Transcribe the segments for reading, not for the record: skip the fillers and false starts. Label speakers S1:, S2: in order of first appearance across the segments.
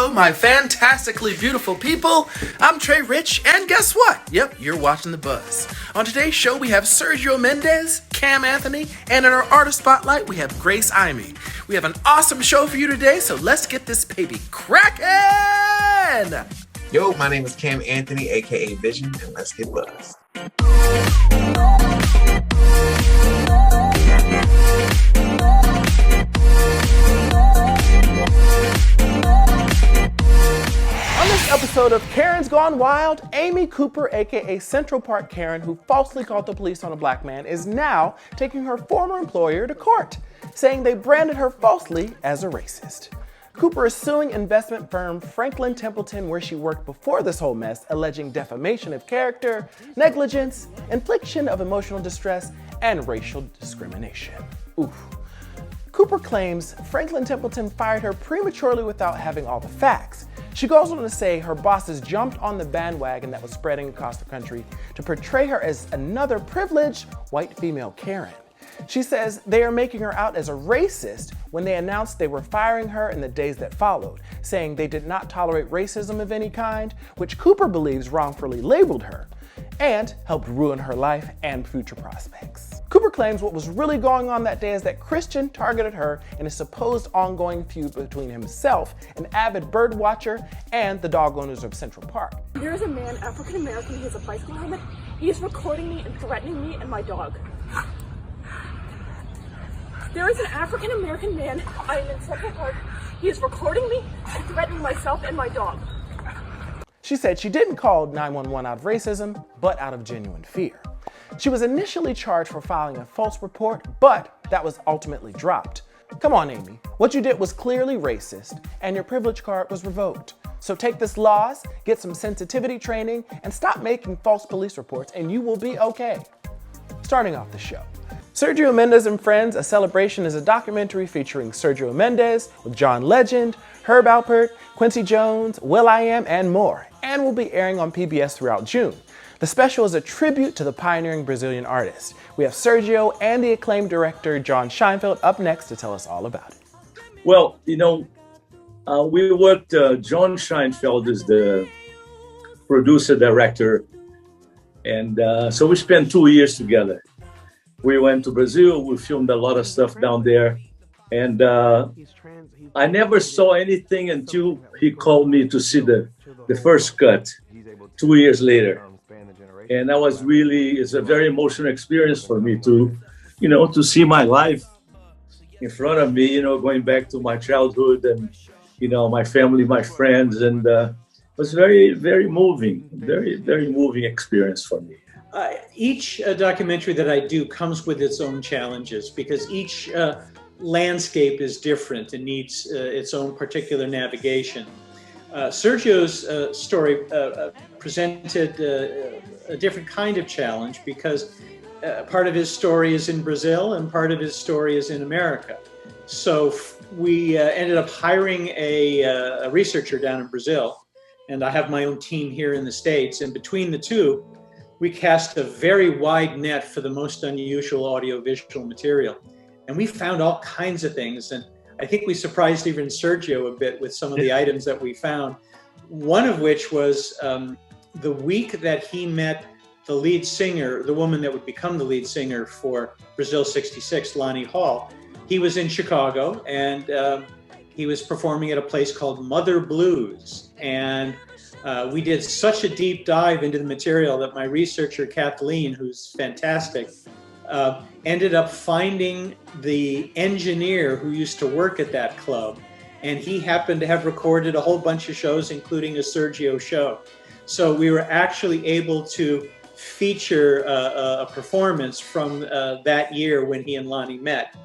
S1: Hello, my fantastically beautiful people. I'm Trey Rich, and guess what? Yep, you're watching The Buzz. On today's show, we have Sergio Mendes, Cam Anthony, and in our artist spotlight, we have Grace Aimi. We have an awesome show for you today, so let's get this baby cracking!
S2: Yo, my name is Cam Anthony, aka Vision, and let's get buzzed.
S1: On this episode of Karen's Gone Wild, Amy Cooper, aka Central Park Karen, who falsely called the police on a black man, is now taking her former employer to court, saying they branded her falsely as a racist. Cooper is suing investment firm Franklin Templeton, where she worked before this whole mess, alleging defamation of character, negligence, infliction of emotional distress, and racial discrimination. Oof. Cooper claims Franklin Templeton fired her prematurely without having all the facts. She goes on to say her bosses jumped on the bandwagon that was spreading across the country to portray her as another privileged white female Karen. She says they are making her out as a racist when they announced they were firing her in the days that followed, saying they did not tolerate racism of any kind, which Cooper believes wrongfully labeled her, and helped ruin her life and future prospects. Cooper claims what was really going on that day is that Christian targeted her in a supposed ongoing feud between himself, an avid bird watcher, and the dog owners of Central Park.
S3: There's a man, African American, he has a bicycle helmet. He is recording me and threatening me and my dog. There is an African American man, I am in Central Park. He is recording me and threatening myself and my dog.
S1: She said she didn't call 911 out of racism, but out of genuine fear. She was initially charged for filing a false report, but that was ultimately dropped. Come on, Amy. What you did was clearly racist, and your privilege card was revoked. So take this loss, get some sensitivity training, and stop making false police reports, and you will be okay. Starting off the show. Sergio Mendes and Friends, A Celebration is a documentary featuring Sergio Mendes with John Legend, Herb Alpert, Quincy Jones, will.i.am, and more, and will be airing on PBS throughout June. The special is a tribute to the pioneering Brazilian artist. We have Sergio and the acclaimed director John Scheinfeld up next to tell us all about it.
S4: Well, we worked, John Scheinfeld is the producer, director, and so we spent 2 years together. We went to Brazil, we filmed a lot of stuff down there, and I never saw anything until he called me to see the first cut 2 years later. And that was it's a very emotional experience for me to see my life in front of me, going back to my childhood and, my family, my friends. And it was very, very moving, very, very moving experience for me.
S5: Each documentary that I do comes with its own challenges because each landscape is different and needs its own particular navigation. Sergio's story presented a different kind of challenge because part of his story is in Brazil and part of his story is in America. So we ended up hiring a researcher down in Brazil, and I have my own team here in the States. And between the two, we cast a very wide net for the most unusual audiovisual material. And we found all kinds of things. And I think we surprised even Sergio a bit with some of the items that we found. One of which was the week that he met the lead singer, the woman that would become the lead singer for Brazil 66, Lonnie Hall. He was in Chicago and he was performing at a place called Mother Blues. And we did such a deep dive into the material that my researcher, Kathleen, who's fantastic, ended up finding the engineer who used to work at that club. And he happened to have recorded a whole bunch of shows, including a Sergio show. So we were actually able to feature a performance from that year when he and Lonnie met.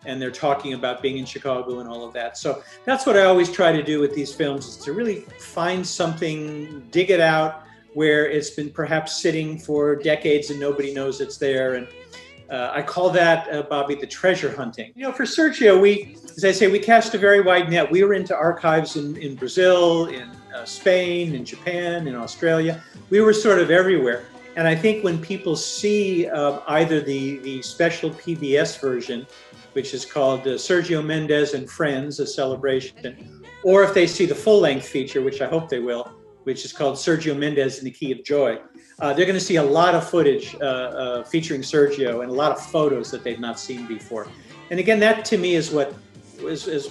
S5: And they're talking about being in Chicago and all of that. So that's what I always try to do with these films, is to really find something, dig it out where it's been perhaps sitting for decades and nobody knows it's there. And I call that, Bobby, the treasure hunting. For Sergio, as I say, we cast a very wide net. We were into archives in Brazil, in Spain, in Japan, in Australia. We were sort of everywhere. And I think when people see either the special PBS version, which is called Sergio Mendes and Friends, A Celebration, or if they see the full-length feature, which I hope they will, which is called Sergio Mendes in the Key of Joy, they're going to see a lot of footage featuring Sergio and a lot of photos that they've not seen before. And again, that to me is what is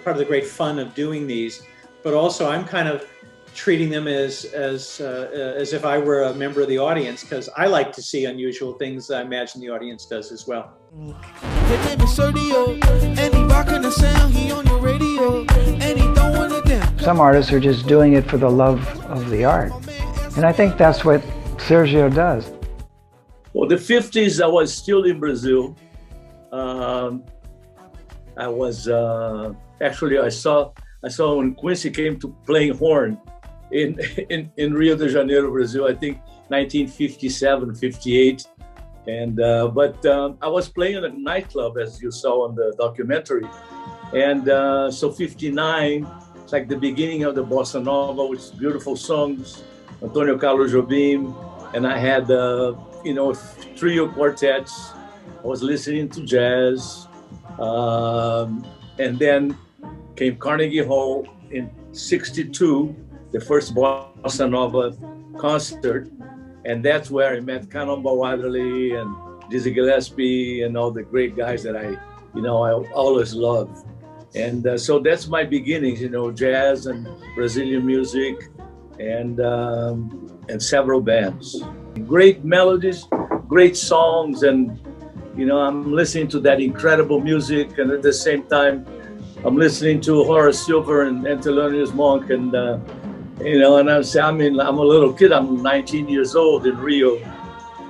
S5: part of the great fun of doing these. But also, I'm kind of treating them as if I were a member of the audience, because I like to see unusual things I imagine the audience does as well.
S6: His name is Sergio, and he rocking the sound, he on your radio, and he throwing it down.
S7: Some artists are just doing it for the love of the art. And I think that's what Sergio does.
S4: Well, the 50s, I was still in Brazil. I was, actually, I saw when Quincy came to playing horn in Rio de Janeiro, Brazil, I think 1957, 58. And, but I was playing at a nightclub, as you saw on the documentary. And so 59, it's like the beginning of the Bossa Nova, with beautiful songs, Antonio Carlos Jobim. And I had, trio quartets. I was listening to jazz. And then came Carnegie Hall in 62, the first Bossa Nova concert. And that's where I met Canamba Wadley and Dizzy Gillespie and all the great guys that I always loved. And so that's my beginnings, jazz and Brazilian music and several bands. Great melodies, great songs, and I'm listening to that incredible music, and at the same time, I'm listening to Horace Silver and Thelonious Monk, and and I'm a little kid. I'm 19 years old in Rio,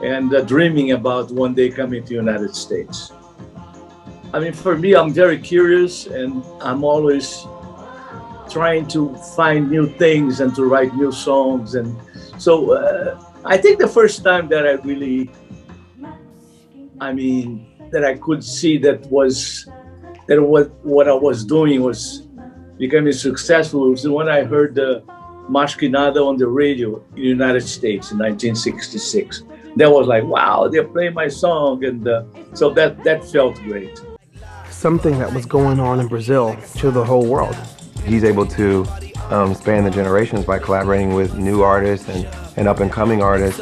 S4: and dreaming about one day coming to the United States. I mean, for me, I'm very curious, and I'm always trying to find new things and to write new songs. And so I think the first time that I really, that I could see that what I was doing was becoming successful was when I heard the Mais Que Nada on the radio in the United States in 1966. That was like, wow, they're playing my song. And so that felt great.
S1: Something that was going on in Brazil to the whole world.
S8: He's able to span the generations by collaborating with new artists and up-and-coming artists.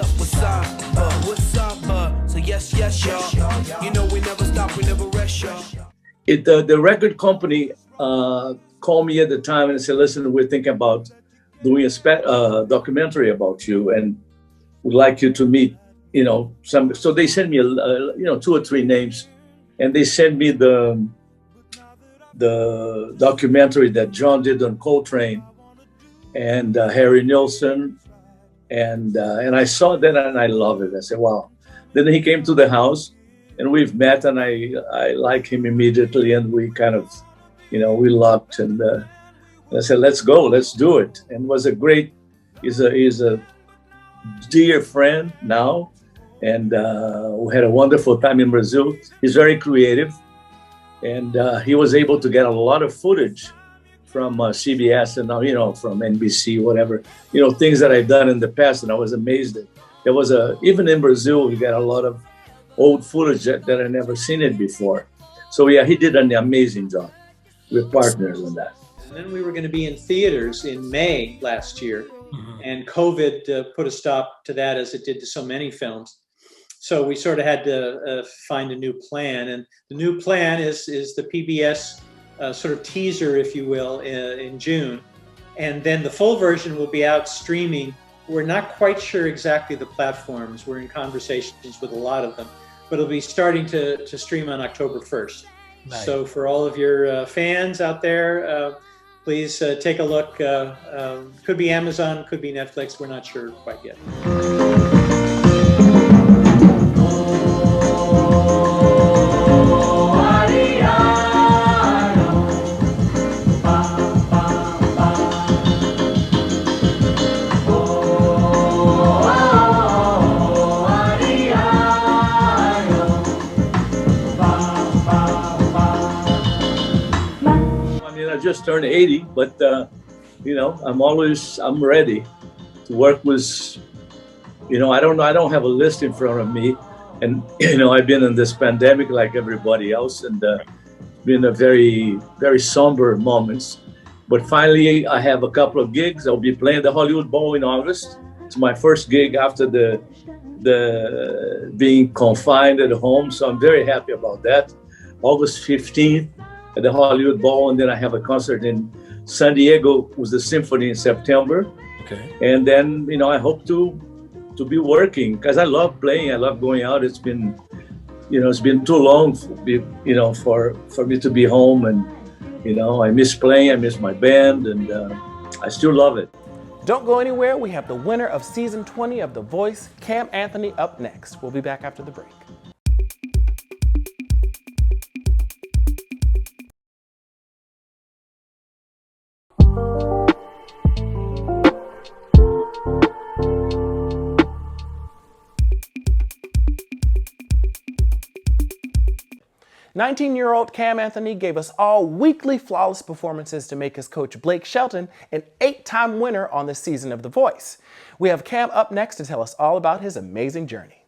S4: The record company called me at the time and said, listen, we're thinking about doing a documentary about you, and we'd like you to meet, some. So they sent me, 2 or 3 names, and they sent me the documentary that John did on Coltrane and Harry Nilsson, and I saw that and I loved it. I said, wow. Then he came to the house, and we've met, and I like him immediately, and we kind of, we locked, and I said, let's go, let's do it. And was he's a dear friend now, and we had a wonderful time in Brazil. He's very creative, and he was able to get a lot of footage from CBS and from NBC, whatever, things that I've done in the past, and I was amazed at. There was even in Brazil, we got a lot of old footage that I never seen it before. So yeah, he did an amazing job. We're partners in that.
S5: And then we were going to be in theaters in May last year, and COVID put a stop to that, as it did to so many films. So we sort of had to find a new plan, and the new plan is the PBS sort of teaser, if you will, in June, and then the full version will be out streaming. We're not quite sure exactly the platforms. We're in conversations with a lot of them, but it'll be starting to stream on October 1st. Nice. So for all of your fans out there, please take a look. Could be Amazon, could be Netflix. We're not sure quite yet.
S4: Just turned 80, but I'm ready to work with, I don't have a list in front of me, and I've been in this pandemic like everybody else, and been a very, very somber moments, But finally, I have a couple of gigs. I'll be playing the Hollywood Bowl in August. It's my first gig after the being confined at home, so I'm very happy about that. August 15th at the Hollywood Bowl, and then I have a concert in San Diego with the symphony in September.
S1: Okay.
S4: And then, I hope to be working, because I love playing. I love going out. It's been too long for me to be home, and I miss playing. I miss my band, and I still love it.
S1: Don't go anywhere. We have the winner of season 20 of The Voice, Cam Anthony, up next. We'll be back after the break. "19-year-old Cam Anthony gave us all weekly flawless performances to make his coach Blake Shelton an 8-time winner on this season of The Voice." We have Cam up next to tell us all about his amazing journey.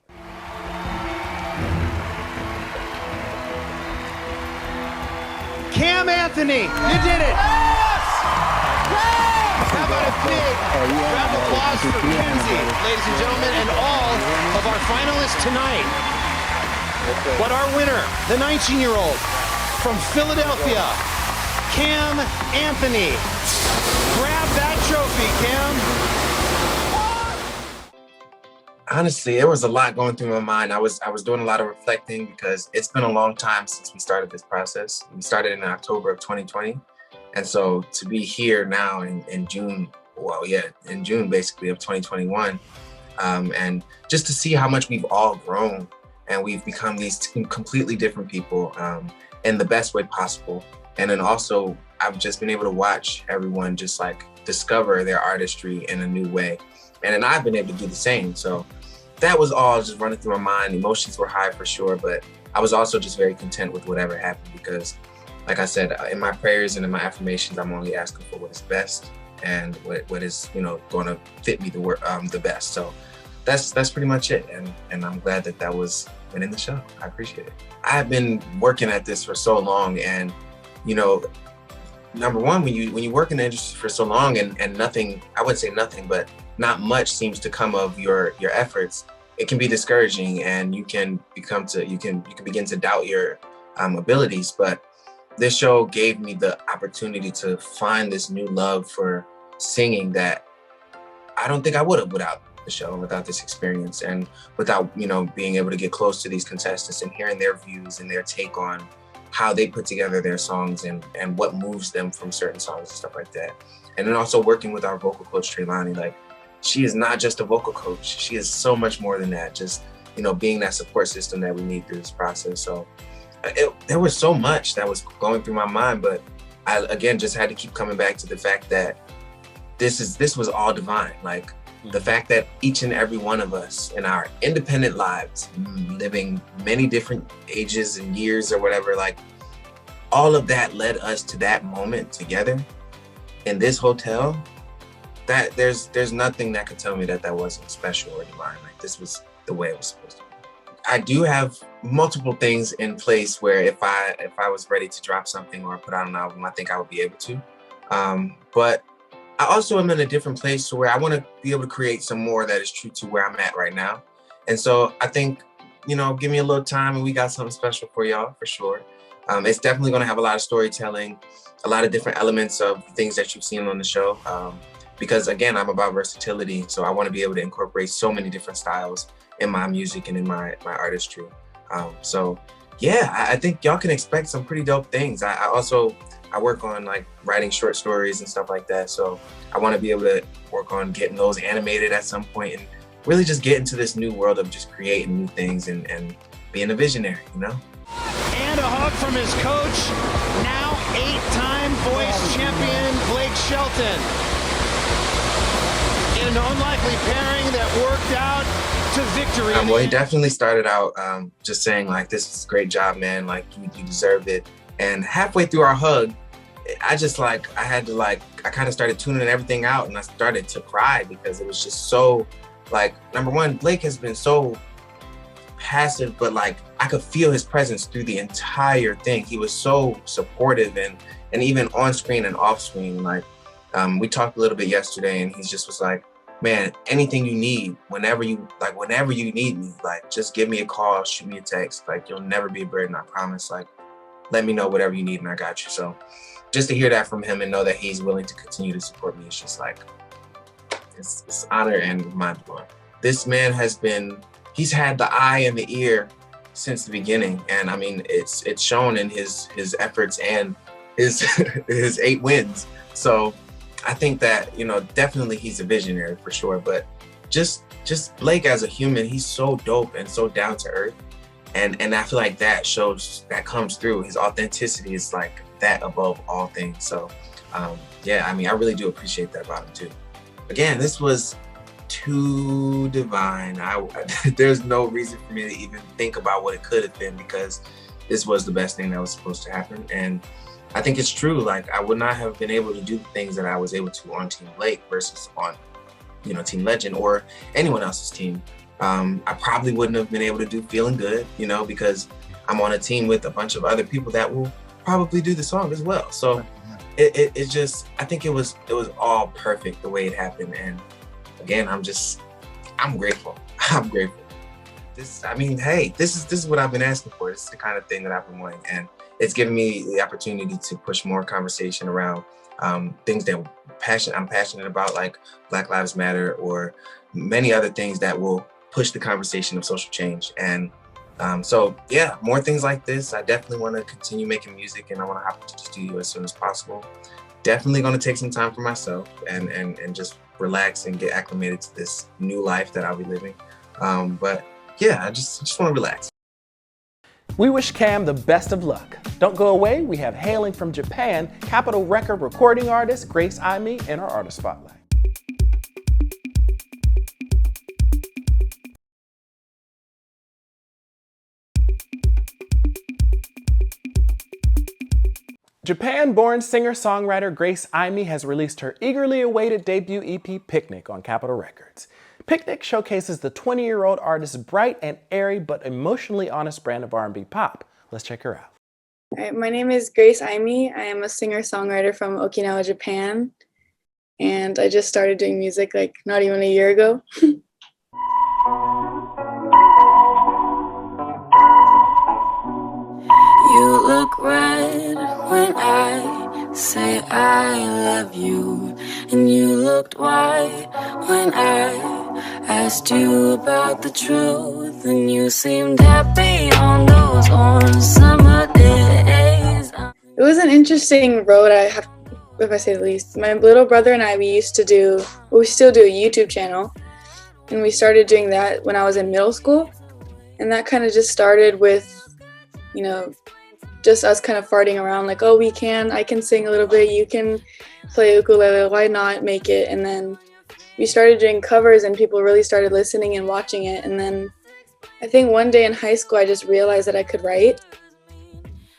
S9: Cam Anthony, you did it! Yes! How about a big round of applause for Kenzie, ladies and gentlemen, and all of our finalists tonight. But our winner, the 19-year-old from Philadelphia, Cam Anthony. Grab that trophy, Cam.
S2: Honestly, there was a lot going through my mind. I was doing a lot of reflecting because it's been a long time since we started this process. We started in October of 2020. And so to be here now in June, in June basically of 2021, and just to see how much we've all grown and we've become these completely different people in the best way possible. And then also, I've just been able to watch everyone just like discover their artistry in a new way. And then I've been able to do the same. So that was all just running through my mind. Emotions were high for sure, but I was also just very content with whatever happened because, like I said, in my prayers and in my affirmations, I'm only asking for what is best and what is, going to fit me the best. So that's pretty much it. And I'm glad that was winning the show. I appreciate it. I've been working at this for so long, and number one, when you work in the industry for so long and nothing, I wouldn't say nothing, but not much seems to come of your efforts, it can be discouraging, and you can begin to doubt your abilities. But this show gave me the opportunity to find this new love for singing that I don't think I would have without the show, without this experience, and without being able to get close to these contestants and hearing their views and their take on how they put together their songs and what moves them from certain songs and stuff like that. And then also working with our vocal coach Treylani, like, she is not just a vocal coach, she is so much more than that, just being that support system that we need through this process. So there was so much that was going through my mind, but I again just had to keep coming back to the fact that this was all divine. Like, the fact that each and every one of us in our independent lives, living many different ages and years or whatever, like, all of that led us to that moment together in this hotel, that there's nothing that could tell me that wasn't special or divine. Like, this was the way it was supposed to be. I do have multiple things in place where if I was ready to drop something or put out an album, I think I would be able to. But I also am in a different place to where I want to be able to create some more that is true to where I'm at right now. And so I think, give me a little time and we got something special for y'all, for sure. It's definitely going to have a lot of storytelling, a lot of different elements of things that you've seen on the show. Because again, I'm about versatility. So I want to be able to incorporate so many different styles in my music and in my artistry. So yeah, I think y'all can expect some pretty dope things. I work on like writing short stories and stuff like that. So I want to be able to work on getting those animated at some point and really just get into this new world of just creating new things and being a visionary, And
S9: a hug from his coach, now 8-time Voice champion, Blake Shelton. In an unlikely pairing that worked out to victory.
S2: Well, he definitely started out just saying like, "This is a great job, man. Like, you deserved it." And halfway through our hug, I kind of started tuning everything out, and I started to cry because it was just so, like, number one, Blake has been so passive, but like I could feel his presence through the entire thing. He was so supportive and even on screen and off screen. Like we talked a little bit yesterday, and he just was like, man, anything you need, whenever you need me, like just give me a call, shoot me a text. Like you'll never be a burden, I promise. Like let me know whatever you need and I got you. So just to hear that from him and know that he's willing to continue to support me, it's just like, it's honor and mind blowing. This man he's had the eye and the ear since the beginning. And I mean, it's shown in his efforts and his his 8 wins. So I think that, you know, definitely he's a visionary for sure, but just Blake as a human, he's so dope and so down to earth. And I feel like that comes through. His authenticity is like that above all things. So yeah, I mean, I really do appreciate that about him too. Again, this was too divine. There's no reason for me to even think about what it could have been, because this was the best thing that was supposed to happen. And I think it's true. Like I would not have been able to do the things that I was able to on Team Blake versus on, you know, Team Legend or anyone else's team. I probably wouldn't have been able to do Feeling Good, you know, because I'm on a team with a bunch of other people that will probably do the song as well. So it just, I think it was all perfect the way it happened. And again, I'm grateful. I'm grateful. This is what I've been asking for. This is the kind of thing that I've been wanting. And it's given me the opportunity to push more conversation around things that I'm passionate about, like Black Lives Matter or many other things that will push the conversation of social change. And so yeah, more things like this. I definitely want to continue making music, and I want to hop into the studio as soon as possible. Definitely going to take some time for myself and just relax and get acclimated to this new life that I'll be living. But yeah, I just want to relax.
S1: We wish Cam the best of luck. Don't go away. We have hailing from Japan, Capitol record recording artist Grace Aimi in our artist spotlight. Japan-born singer-songwriter Grace Aimi has released her eagerly awaited debut EP, Picnic, on Capitol Records. Picnic showcases the 20-year-old artist's bright and airy but emotionally honest brand of R&B pop. Let's check her out.
S10: Hi, my name is Grace Aimi. I am a singer-songwriter from Okinawa, Japan. And I just started doing music like not even a year ago.
S11: You look red when I say I love you, and you looked white when I asked you about the truth, and you seemed happy on those warm summer days.
S10: It was an interesting road, if I say the least. My little brother and I, we still do a YouTube channel, and we started doing that when I was in middle school, and that kind of just started with, you know, just us kind of farting around like, oh, I can sing a little bit, you can play ukulele, why not make it? And then we started doing covers and people really started listening and watching it. And then I think one day in high school, I just realized that I could write.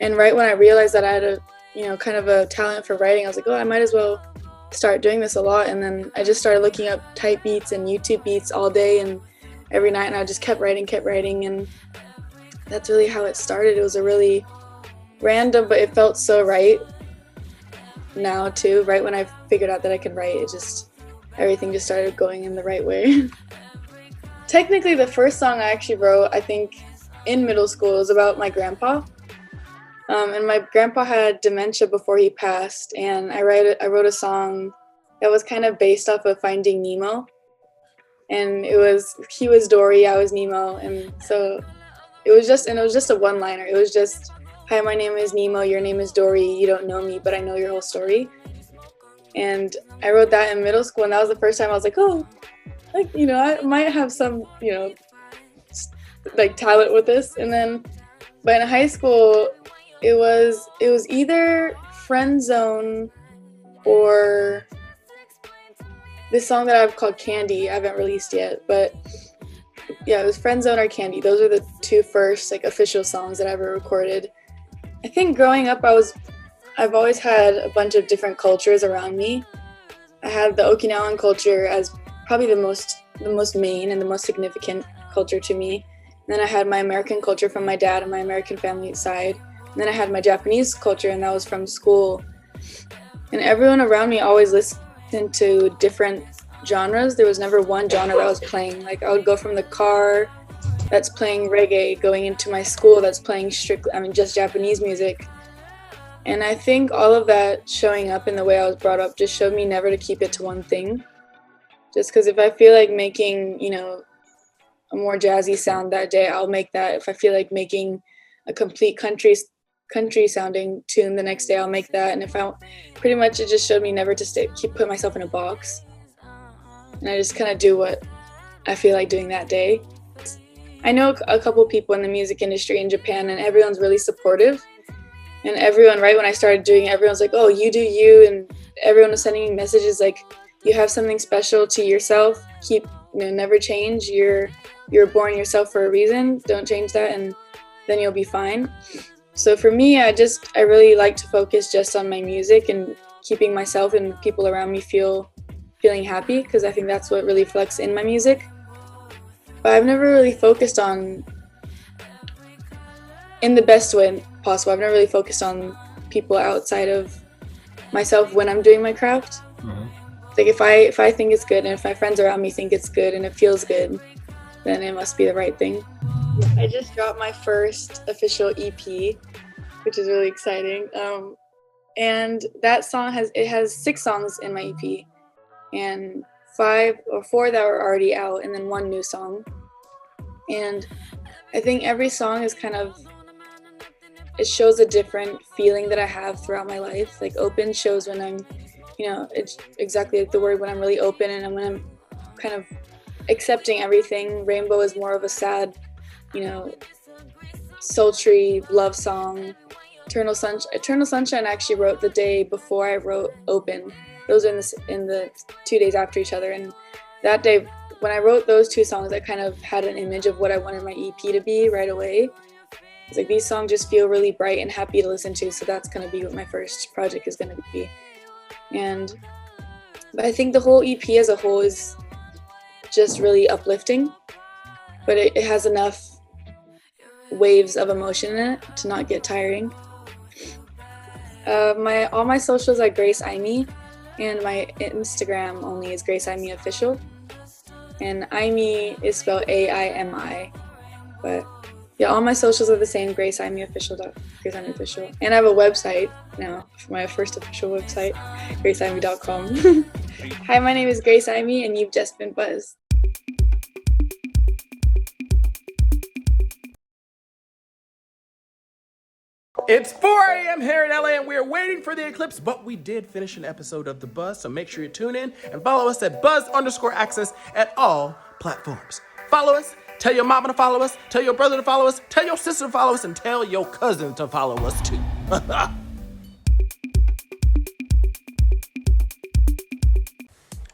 S10: And right when I realized that I had kind of a talent for writing, I was like, oh, I might as well start doing this a lot. And then I just started looking up type beats and YouTube beats all day and every night. And I just kept writing. And that's really how it started. It was a really random, but it felt so right now too. Right when I figured out that I could write, everything just started going in the right way. Technically, the first song I actually wrote, I think, in middle school was about my grandpa. And my grandpa had dementia before he passed, and I wrote a song that was kind of based off of Finding Nemo. And he was Dory, I was Nemo, and so it was just a one-liner. It was just, hi, my name is Nemo, your name is Dory, you don't know me, but I know your whole story. And I wrote that in middle school, and that was the first time I was like, oh, like, you know, I might have some, you know, like talent with this. And then, but in high school, it was either Friend Zone or this song that I've called Candy. I haven't released yet, but yeah, it was Friend Zone or Candy. Those are the two first like official songs that I ever recorded. I think growing up, I've always had a bunch of different cultures around me. I had the Okinawan culture as probably the most main and the most significant culture to me. And then I had my American culture from my dad and my American family side. And then I had my Japanese culture, and that was from school. And everyone around me always listened to different genres. There was never one genre that was playing. Like, I would go from the car that's playing reggae, going into my school that's playing just Japanese music. And I think all of that showing up in the way I was brought up just showed me never to keep it to one thing. Just because if I feel like making, a more jazzy sound that day, I'll make that. If I feel like making a complete country sounding tune the next day, I'll make that. And it just showed me never to put myself in a box. And I just kind of do what I feel like doing that day. I know a couple people in the music industry in Japan, and everyone's really supportive. And everyone, right when I started doing it, everyone's like, oh, you do you. And everyone was sending me messages like, you have something special to yourself. Never change. You're born yourself for a reason. Don't change that, and then you'll be fine. So for me, I really like to focus just on my music and keeping myself and people around me feeling happy, because I think that's what really reflects in my music. But I've never really focused on, in the best way possible, I've never really focused on people outside of myself when I'm doing my craft. Mm-hmm. Like if I think it's good, and if my friends around me think it's good and it feels good, then it must be the right thing. I just dropped my first official EP, which is really exciting. And that song has 6 songs in my EP, and 5 or 4 that were already out, and then 1 new song. And I think every song is it shows a different feeling that I have throughout my life. Like Open shows when I'm, it's exactly like the word, when I'm really open and when I'm kind of accepting everything. Rainbow is more of a sad, sultry love song. Eternal Sunshine I actually wrote the day before I wrote Open. Those are in the 2 days after each other. And that day, when I wrote those 2 songs, I kind of had an image of what I wanted my EP to be right away. It's like, these songs just feel really bright and happy to listen to, so that's going to be what my first project is going to be. But I think the whole EP as a whole is just really uplifting, but it has enough waves of emotion in it to not get tiring. All my socials are Grace Aimi, and my Instagram only is Grace Aimi Official. And Aimi is spelled A-I-M-I. But yeah, all my socials are the same, Grace Aimi Official. Grace Aimi Official. And I have a website now, for my first official website, graceaimi.com. Hi, my name is Grace Aimi, and you've just been buzzed.
S1: It's 4 a.m. here in LA, and we're waiting for the eclipse, but we did finish an episode of The Buzz, so make sure you tune in and follow us at Buzz_Access at all platforms. Follow us, tell your mama to follow us, tell your brother to follow us, tell your sister to follow us, and tell your cousin to follow us too.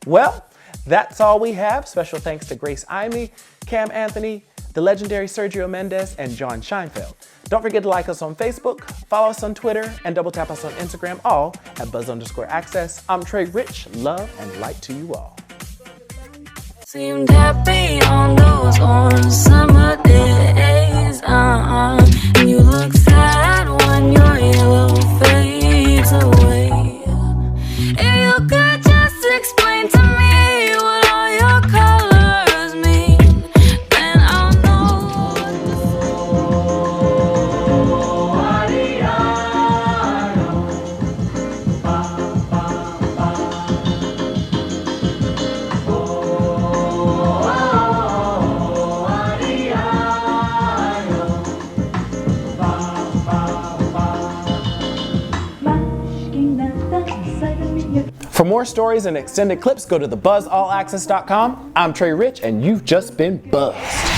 S1: Well, that's all we have. Special thanks to Grace Aimi, Cam Anthony, the legendary Sergio Mendes, and John Scheinfeld. Don't forget to like us on Facebook, follow us on Twitter, and double tap us on Instagram, all at Buzz_Access. I'm Trey Rich. Love and light to you all.
S11: Seemed happy on those orange summer days. And you look sad when your yellow fades away. If you could just explain to me what all your colors mean, then I'll know.
S1: For more stories and extended clips, go to thebuzzallaccess.com. I'm Trey Rich, and you've just been buzzed.